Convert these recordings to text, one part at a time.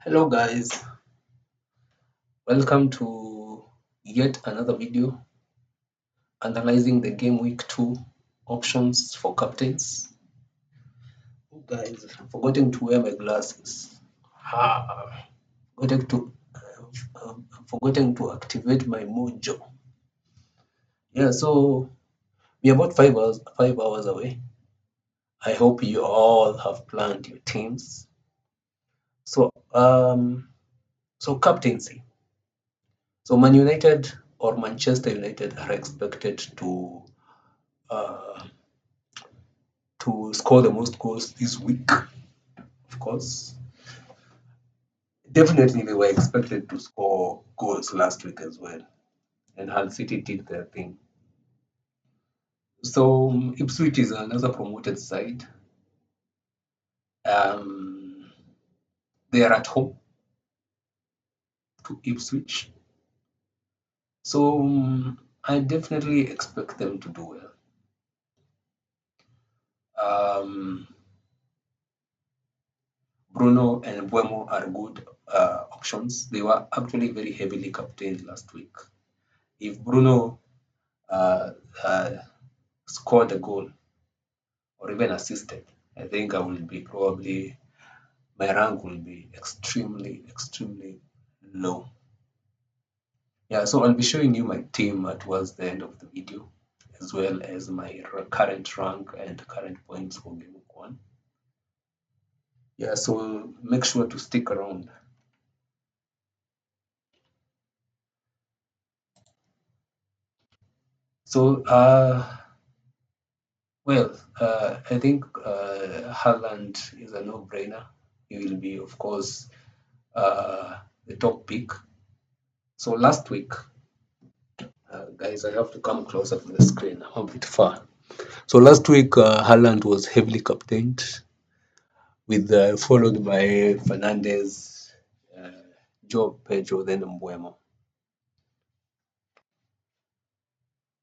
Hello guys, welcome to yet another video analyzing the game week 2 options for captains. Oh guys, I'm forgetting to wear my glasses. Ah, forgetting to forgetting to activate my mojo. Yeah, so we're about 5 hours away. I hope you all have planned your teams. So captaincy. So Man United or Manchester United are expected uh, to score the most goals this week. Of course, definitely they were expected to score goals last week as well, and Hull City did their thing. So Ipswich is another promoted side. Um, they are at home to Ipswich, so I definitely expect them to do well. Um, Bruno and Buemo are good options. They were actually very heavily captained last week. If Bruno uh, uh, scored a goal or even assisted, I think I will be probably my rank will be extremely low. Yeah, so I'll be showing you my team towards the end of the video, as well as my current rank and current points for game week 1. Yeah, so make sure to stick around. So, I think Haaland is a no-brainer. He will be, of course, the top pick. So last week, guys, I have to come closer to the screen. I'm a bit far. So last week, Haaland was heavily captained, with followed by Fernandes, uh, Joao, Pedro, then Mbuemo.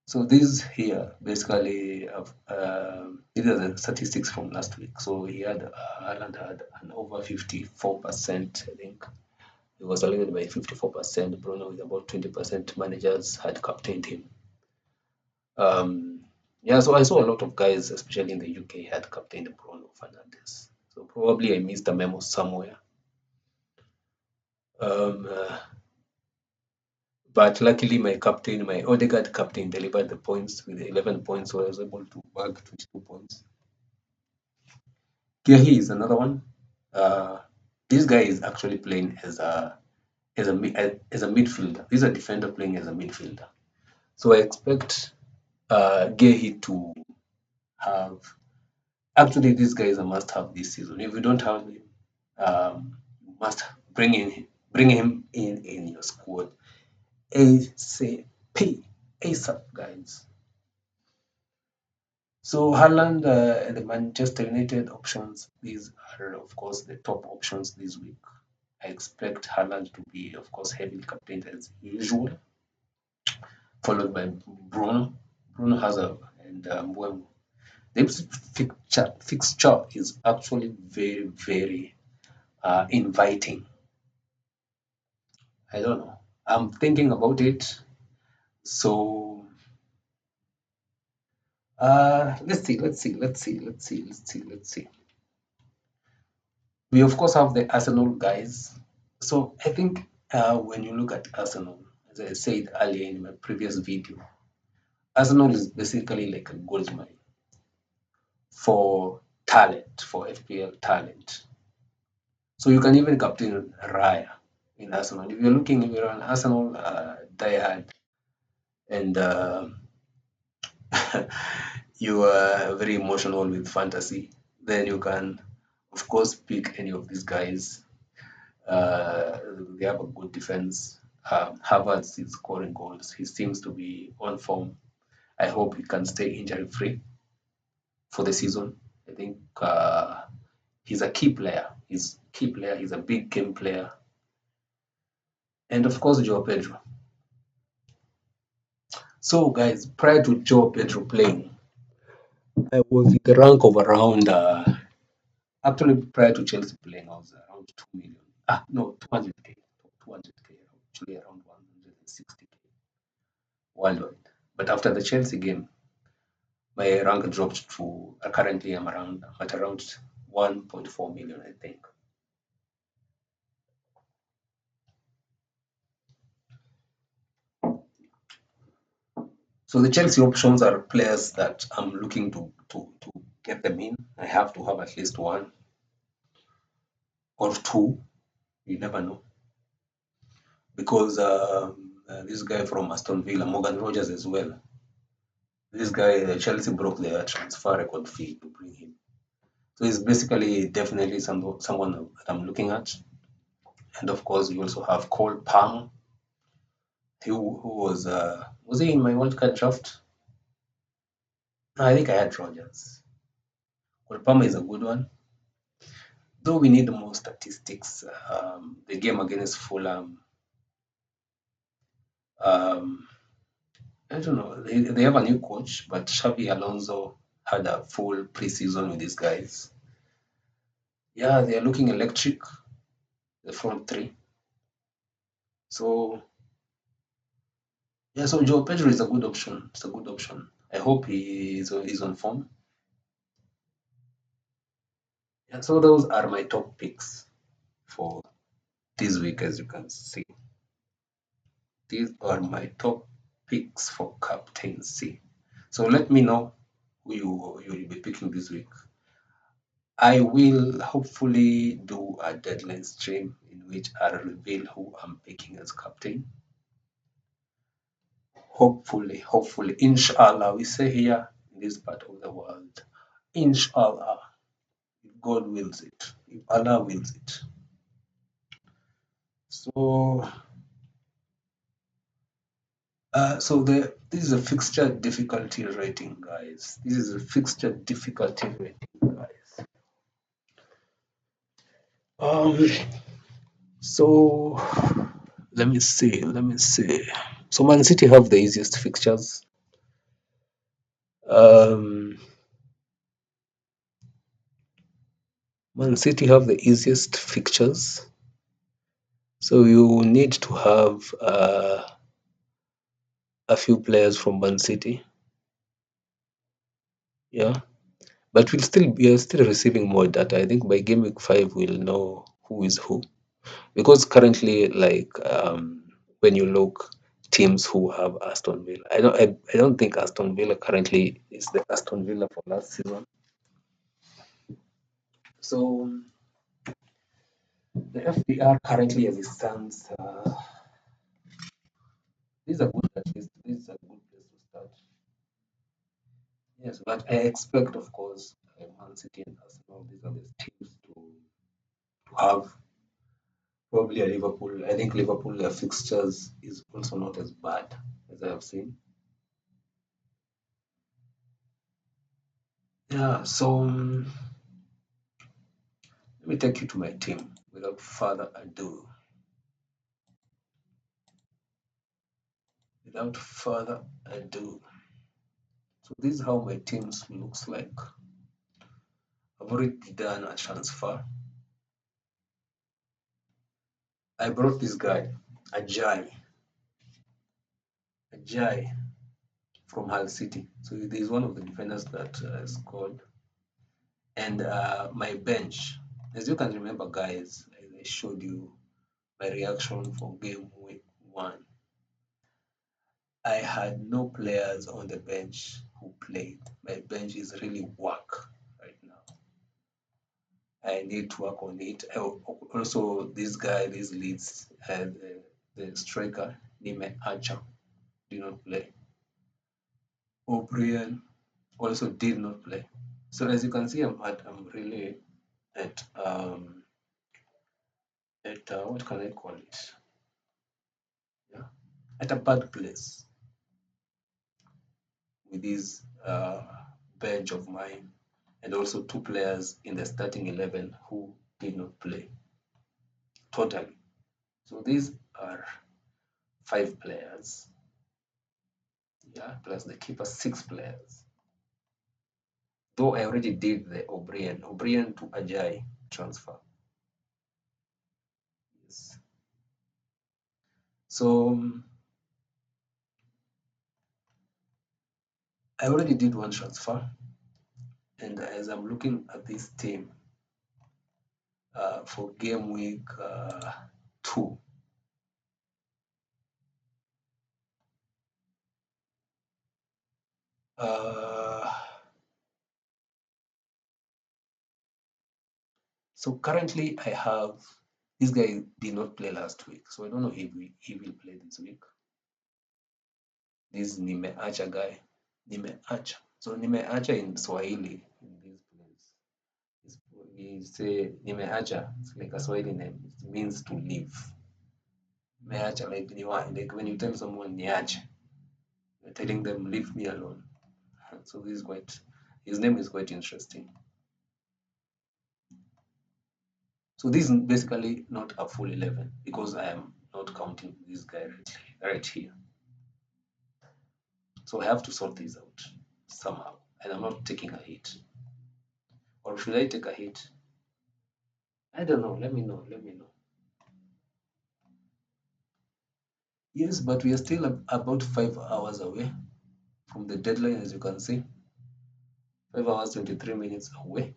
So these here basically these are the statistics from last week. So Haaland had an over 54%, I think. He was leading by 54%. Bruno with about 20%. Managers had captained him. Yeah, so I saw a lot of guys, especially in the UK, had captained Bruno Fernandes. So probably I missed a memo somewhere. Um, uh, but luckily, my Odegaard captain, delivered the points with 11 points, so I was able to bag 22 points. Gehi is another one. This guy is actually playing as a midfielder. This is a defender playing as a midfielder. So I expect Gehi to have. Actually, this guy is a must-have this season. If you don't have him, you must bring him in your squad ASAP, ASAP, guys. So Haaland and the Manchester United options, these are of course the top options this week. I expect Haaland to be, of course, heavily captained as usual, followed by Bruno. Bruno has a and Mbeumo. The fixture is actually very inviting. I don't know. I'm thinking about it. So let's see. We of course have the Arsenal guys. So I think when you look at Arsenal, as I said earlier in my previous video, Arsenal is basically like a gold mine for talent, for FPL talent. So you can even captain Raya in Arsenal. If you're an Arsenal diehard and you are very emotional with fantasy, then you can, of course, pick any of these guys. They have a good defense. Havertz is scoring goals. He seems to be on form. I hope he can stay injury free for the season. I think he's a key player. He's a key player. He's a big game player. And of course, Joao Pedro. So, guys, prior to Joao Pedro playing, I was in the rank of around, actually, prior to Chelsea playing, I was around 2 million. No, 200k, 200k, actually around 160k worldwide. But after the Chelsea game, my rank dropped to currently I'm at around 1.4 million, I think. So the Chelsea options are players that I'm looking to get them in. I have to have at least one or two. You never know because this guy from Aston Villa, Morgan Rogers as well. This guy, Chelsea broke their transfer record fee to bring him. So he's basically definitely someone that I'm looking at. And of course, we also have Cole Palmer, who was he in my World Cup draft? No, I think I had Rogers. Cole Palmer is a good one. Though we need more statistics. The game against Fulham, um, I don't know. They have a new coach, but Xavi Alonso had a full preseason with these guys. Yeah, they are looking electric, the front three. So yeah, so Joe Pedro is a good option. It's a good option. I hope he's on form. Yeah, so those are my top picks for this week, as you can see. These are my top picks for captaincy. So let me know who you will be picking this week. I will hopefully do a deadline stream in which I'll reveal who I'm picking as captain. Hopefully, inshallah, we say here in this part of the world, inshallah, if God wills it, if Allah wills it. So, this is a fixture difficulty rating, guys. This is a fixture difficulty rating, guys. Um, so let me see. So Man City have the easiest fixtures. Um, Man City have the easiest fixtures. So you need to have a few players from Man City. Yeah. But we are still receiving more data. I think by game week 5 we'll know who is who. Because currently, like when you look teams who have Aston Villa, I don't think Aston Villa currently is the Aston Villa for last season. So the FPR currently as it stands, this is a good at least this is a good place to start. Yes, but I expect, of course, Man City and Arsenal. These are the teams to have probably a Liverpool. I think Liverpool their fixtures is also not as bad as I have seen. Yeah, so let me take you to my team without further ado. Without further ado. So this is how my teams looks like. I've already done a transfer. I brought this guy, Ajay. Ajay from Hull City. So he's one of the defenders that scored. And my bench, as you can remember, guys, I showed you my reaction for game week 1. I had no players on the bench who played. My bench is really whack right now. I need to work on it. Also, this guy, this Leeds, and the striker, Nime Archer, did not play. O'Brien also did not play. So as you can see, I'm really at what can I call it? Yeah, at a bad place with this bench of mine, and also two players in the starting 11 who did not play totally. So these are 5 players, yeah, plus the keeper 6 players. Though I already did the O'Brien to Ajay transfer. So I already did one transfer, and as I'm looking at this team for game week 2, uh, so currently I have this guy did not play last week, so I don't know if he will play this week. This Nimeacha guy, Nimeacha. So Nimeacha in Swahili in this place is we say Nimeacha. It's like a Swahili name. It means to leave. Meacha like when you tell someone niache, you're telling them leave me alone. So this is quite his name is quite interesting. So this is basically not a full 11 because I am not counting this guy right here. So I have to sort this out somehow, and I'm not taking a hit. Or should I take a hit? I don't know. Let me know. Let me know. Yes, but we are still about 5 hours away from the deadline, as you can see. 5 hours, 23 minutes away.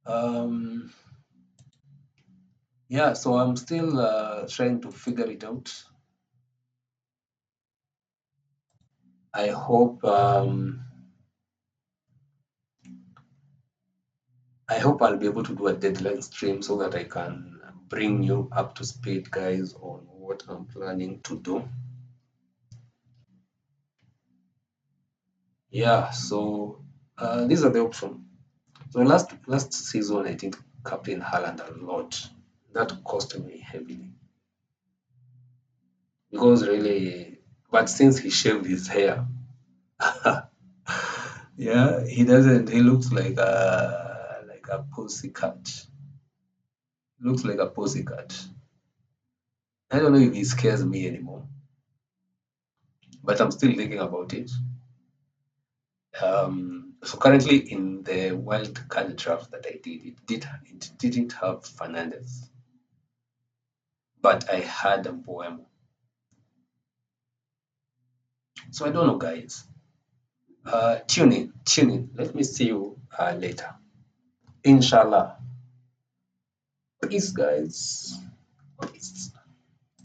Um, yeah, so I'm still trying to figure it out. I hope I hope I'll be able to do a deadline stream so that I can bring you up to speed, guys, on what I'm planning to do. Yeah, so these are the options. So last season, I think Captain Haaland a lot. That cost me heavily because really, but since he shaved his hair, yeah, he doesn't. He looks like a pussycat. Looks like a pussycat. I don't know if he scares me anymore, but I'm still thinking about it. So currently in the wild card draft that I did, it didn't have Fernandes, but I had a Boemo. So I don't know, guys. Tune in, tune in. Let me see you later. Inshallah. Peace, guys. Peace.